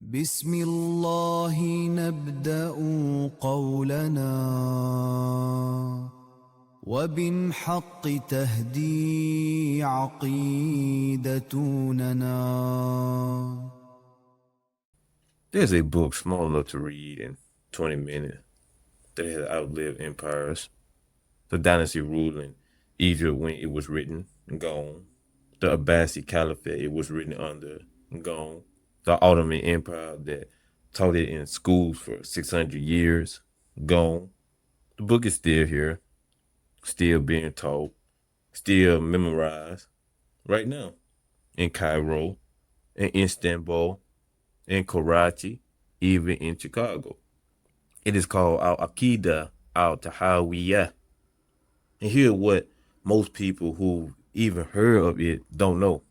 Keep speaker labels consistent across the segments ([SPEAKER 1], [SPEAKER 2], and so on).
[SPEAKER 1] بسم الله نبدأ قولنا وبالحق تهدي عقيدتنا.
[SPEAKER 2] There's a book small enough to read in 20 minutes that has outlived empires. The dynasty ruling Egypt when it was written, gone. The Abbasid Caliphate it was written under, gone. The Ottoman Empire that taught it in schools for 600 years, gone. The book is still here, still being taught, still memorized right now in Cairo, in Istanbul, in Karachi, even in Chicago. It is called Al-Aqidah, al-Tahawiyyah. And here's what most people who even heard of it don't know.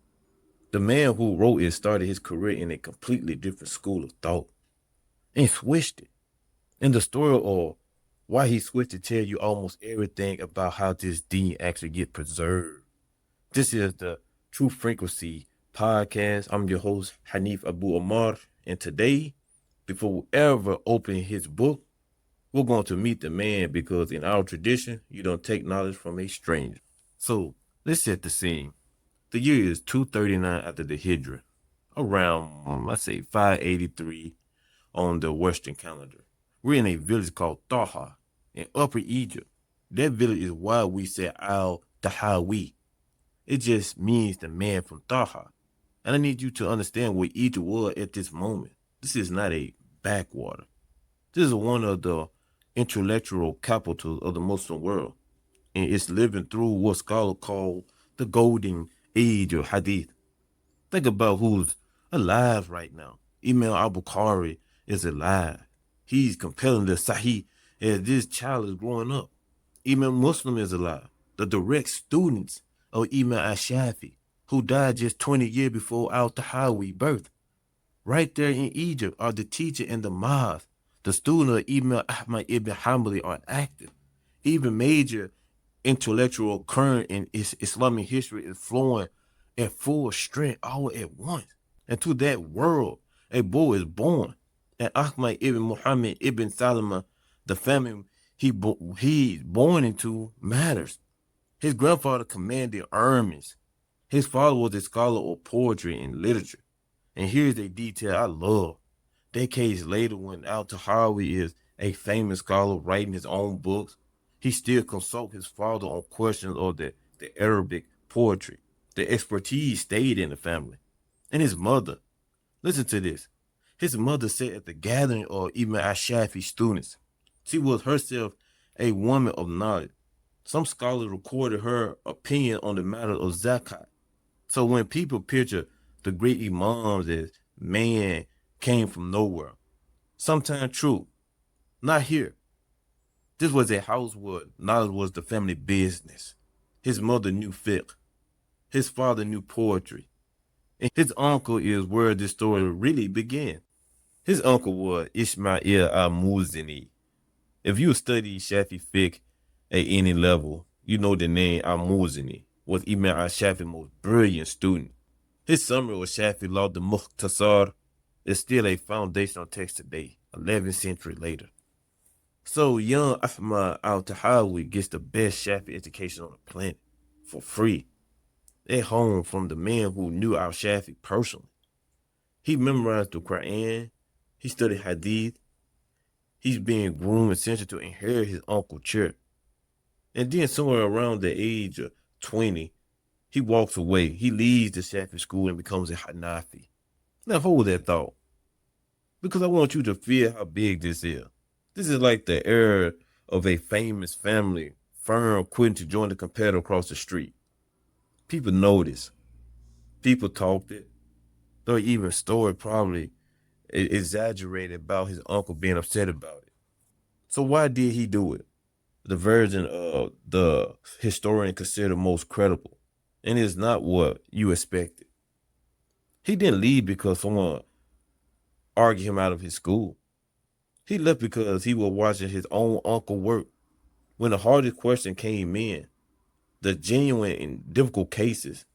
[SPEAKER 2] The man who wrote it started his career in a completely different school of thought and switched it. And the story of why he switched to tell you almost everything about how this deen actually get preserved. This is the True Frequency podcast. I'm your host, Hanif Abu Ammar. And today, before we ever open his book, we're going to meet the man because in our tradition, you don't take knowledge from a stranger. So let's set the scene. The year is 239 after the Hijra, around, let's say, 583 on the Western calendar. We're in a village called Taha in Upper Egypt. That village is why we say al-Tahawiyyah. It just means the man from Taha. And I need you to understand where Egypt was at this moment. This is not a backwater. This is one of the intellectual capitals of the Muslim world. And it's living through what scholars call the golden age of hadith. Think about who's alive right now. Imam Abu Ammar is alive. He's compelling the Sahih as this child is growing up. Imam Muslim is alive. The direct students of Imam al-Shafi'i, who died just 20 years before al-Tahawiyyah birth. Right there in Egypt are the teacher and the mosque. The student of Imam Ahmad ibn Hanbali are active. Even major intellectual current in Islamic history is flowing at full strength all at once. And to that world, a boy is born. And Ahmad ibn Muhammad ibn Salama, the family he's born into matters. His grandfather commanded armies. His father was a scholar of poetry and literature. And here's a detail I love. Decades later, when al-Tahawiyyah is a famous scholar writing his own books, he still consults his father on questions of the Arabic poetry. The expertise stayed in the family. And his mother, listen to this. His mother said at the gathering of Imam al-Shafi'i students, she was herself a woman of knowledge. Some scholars recorded her opinion on the matter of zakat. So when people picture the great imams as man came from nowhere, sometimes true, not here. This was a house where knowledge was the family business. His mother knew fiqh. His father knew poetry. And his uncle is where this story really began. His uncle was Ismail al-Muzani. If you study Shafi fiqh at any level, you know the name al-Muzani was Imam al-Shafi's most brilliant student. His summary of Shafi law, the Mukhtasar, is still a foundational text today, 11th century later. So young Ahmad al-Tahawi gets the best Shafi education on the planet for free at home from the man who knew al-Shafi personally. He memorized the Quran, he studied Hadith, he's being groomed essentially to inherit his uncle's chair. And then somewhere around the age of 20, he walks away. He leaves the Shafi school and becomes a Hanafi. Now hold that thought, because I want you to feel how big this is. This is like the era of a famous family firm quitting to join the competitor across the street. People noticed. People talked it. There were even stories probably exaggerated about his uncle being upset about it. So why did he do it? The version of the historian considered most credible, and it's not what you expected. He didn't leave because someone argued him out of his school. He left because he was watching his own uncle work. When the hardest question came in, the genuine and difficult cases,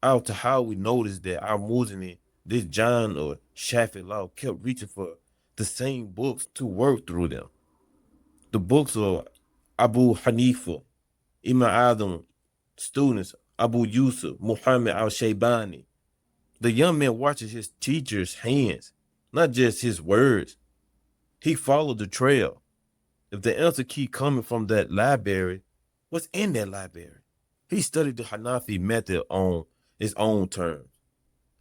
[SPEAKER 2] out to how we noticed that our Muzani this John or Shafi'i law kept reaching for the same books to work through them. The books of Abu Hanifah, Imam Adam students, Abu Yusuf, Muhammad al-Shaybani. The young man watches his teacher's hands, not just his words. He followed the trail. If the answer keep coming from that library, what's in that library? He studied the Hanafi method on his own terms.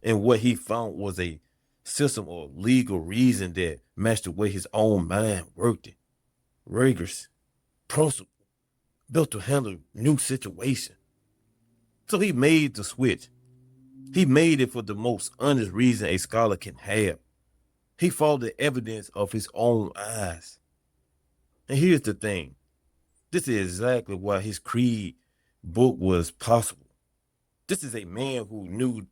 [SPEAKER 2] And what he found was a system of legal reason that matched the way his own mind worked it. Rigorous, principle, built to handle new situation. So he made the switch. He made it for the most honest reason a scholar can have. He followed the evidence of his own eyes. And here's the thing. This is exactly why his creed book was possible. This is a man who knew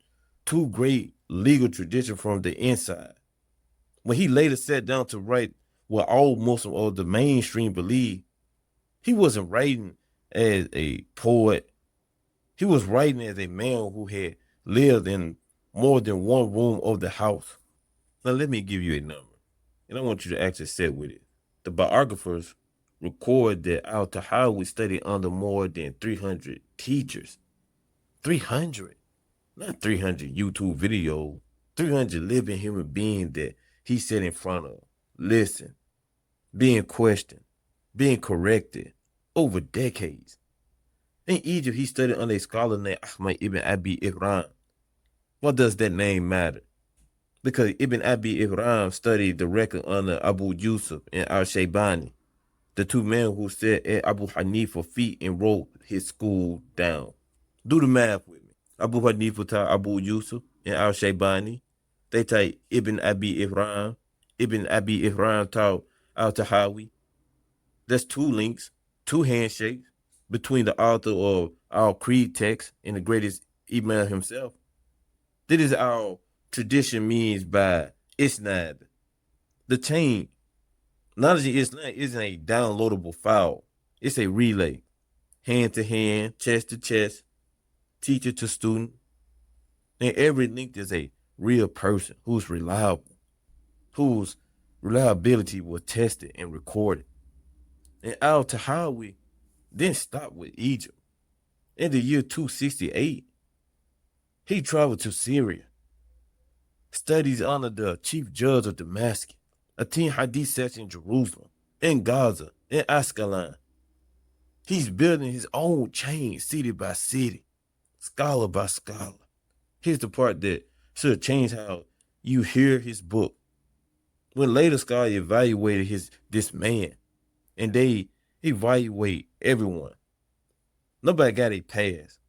[SPEAKER 2] two great legal traditions from the inside. When he later sat down to write what all Muslims or the mainstream believe, he wasn't writing as a poet. He was writing as a man who had lived in more than one room of the house. Now let me give you a number, and I want you to actually sit with it. The biographers record that al-Tahawiyyah studied under more than 300 teachers. 300, not 300 YouTube videos, 300 living human beings that he sat in front of, listened, being questioned, being corrected over decades. In Egypt, he studied under a scholar named Ahmad ibn Abi Ibrahim. What does that name matter? Because Ibn Abi Ibrahim studied directly under Abu Yusuf and al-Shaybani, the two men who sat at Abu Hanifah's feet and wrote his school down. Do the math with me. Abu Hanifah taught Abu Yusuf and al-Shaybani. They taught Ibn Abi Ibrahim. Ibn Abi Ibrahim taught al-Tahawiyyah. That's two links, two handshakes between the author of our creed text and the greatest Imam himself. This is our tradition means by isnad. The chain. Knowledge in Islam isn't a downloadable file. It's a relay. Hand to hand, chest to chest, teacher to student. And every link is a real person who's reliable, whose reliability was tested and recorded. And al-Tahawiyyah didn't stop with Egypt. In the year 268, he traveled to Syria, studies under the chief judge of Damascus, attend hadith sessions in Jerusalem, in Gaza, in Ascalon. He's building his own chain, city by city, scholar by scholar. Here's the part that should change how you hear his book. When later scholars evaluated this man, and they evaluate everyone, nobody got a pass.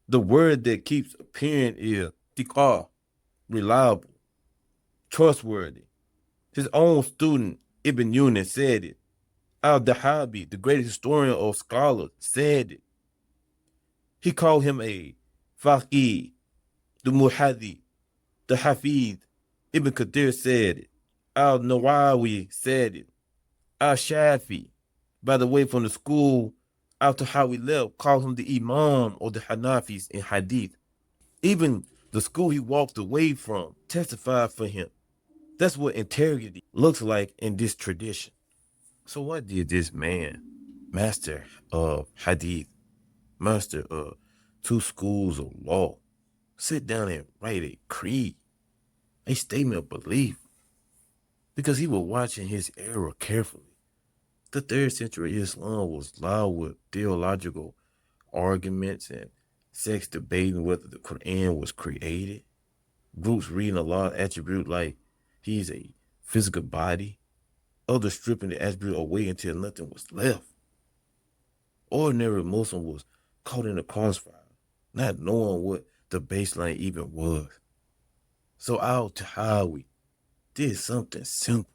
[SPEAKER 2] The word that keeps appearing is thiqah, reliable, trustworthy. His own student, Ibn Yunus, said it. Al-Dahabi, the greatest historian of scholars, said it. He called him a faqih, the muhaddi, the hafiz. Ibn Kathir said it. Al-Nawawi said it. Al-Shafi'i, by the way, from the school al-Tahawiyyah left, called him the imam of the Hanafis in hadith. Even the school he walked away from testified for him. That's what integrity looks like in this tradition. So what did this man, master of hadith, master of two schools of law, sit down and write a creed, a statement of belief? Because he was watching his era carefully. The 3rd century Islam was loud with theological arguments and sex debating whether the Quran was created. Groups reading Allah's attribute like he's a physical body. Others stripping the attribute away until nothing was left. Ordinary Muslim was caught in the crossfire, not knowing what the baseline even was. So al-Tahawiyyah did something simple.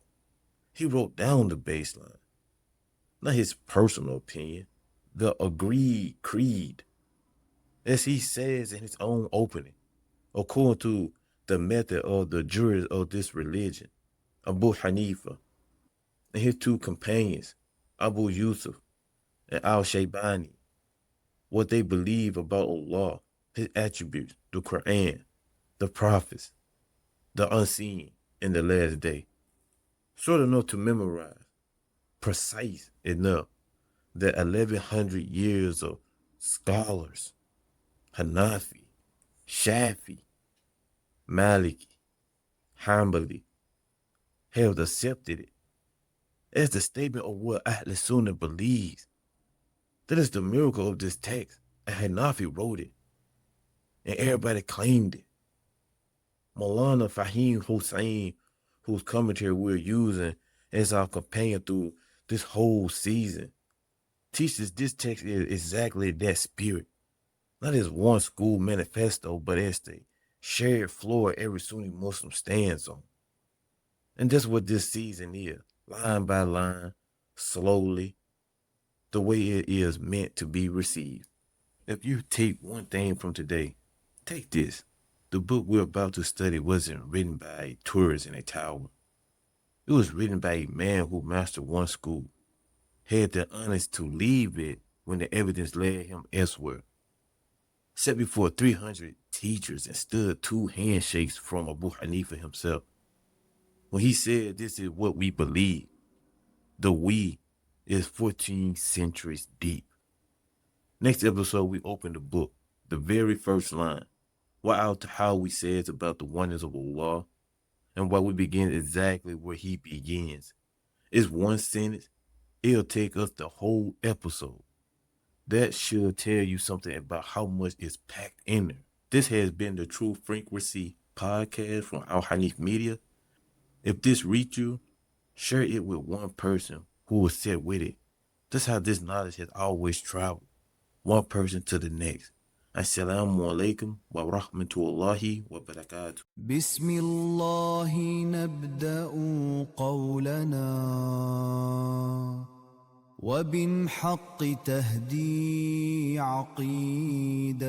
[SPEAKER 2] He wrote down the baseline, not his personal opinion, the agreed creed. As he says in his own opening, according to the method of the jurists of this religion, Abu Hanifah and his two companions, Abu Yusuf and al-Shaybani, what they believe about Allah, his attributes, the Quran, the prophets, the unseen in the last day. Short enough to memorize, precise enough that 1100 years of scholars, Hanafi, Shafi'i, Maliki, Hanbali, have accepted it as the statement of what Ahl Sunnah believes. That is the miracle of this text. A Hanafi wrote it, and everybody claimed it. Mawlana Fahim Hoosen, whose commentary we're using as our companion through this whole season, teaches this text is exactly that spirit. Not as one school manifesto, but as the shared floor every Sunni Muslim stands on. And that's what this season is, line by line, slowly, the way it is meant to be received. If you take one thing from today, take this. The book we're about to study wasn't written by a tourist in a tower. It was written by a man who mastered one school, had the honest to leave it when the evidence led him elsewhere, sat before 300 teachers and stood 2 handshakes from Abu Hanifah himself. When he said this is what we believe, the we is 14 centuries deep. Next episode, we open the book, the very first line, what al-Tahawiyyah says about the oneness of Allah, and why we begin exactly where he begins. It's one sentence. It'll take us the whole episode. That should tell you something about how much is packed in there. This has been the True Frequency podcast from Al-Hanif Media. If this reached you, share it with one person who will sit with it. That's how this knowledge has always traveled, one person to the next. Assalamu alaikum wa rahmatullahi wa barakatuh.
[SPEAKER 1] بسم الله نبدأ قولنا وبالحق تهدي عقيدتنا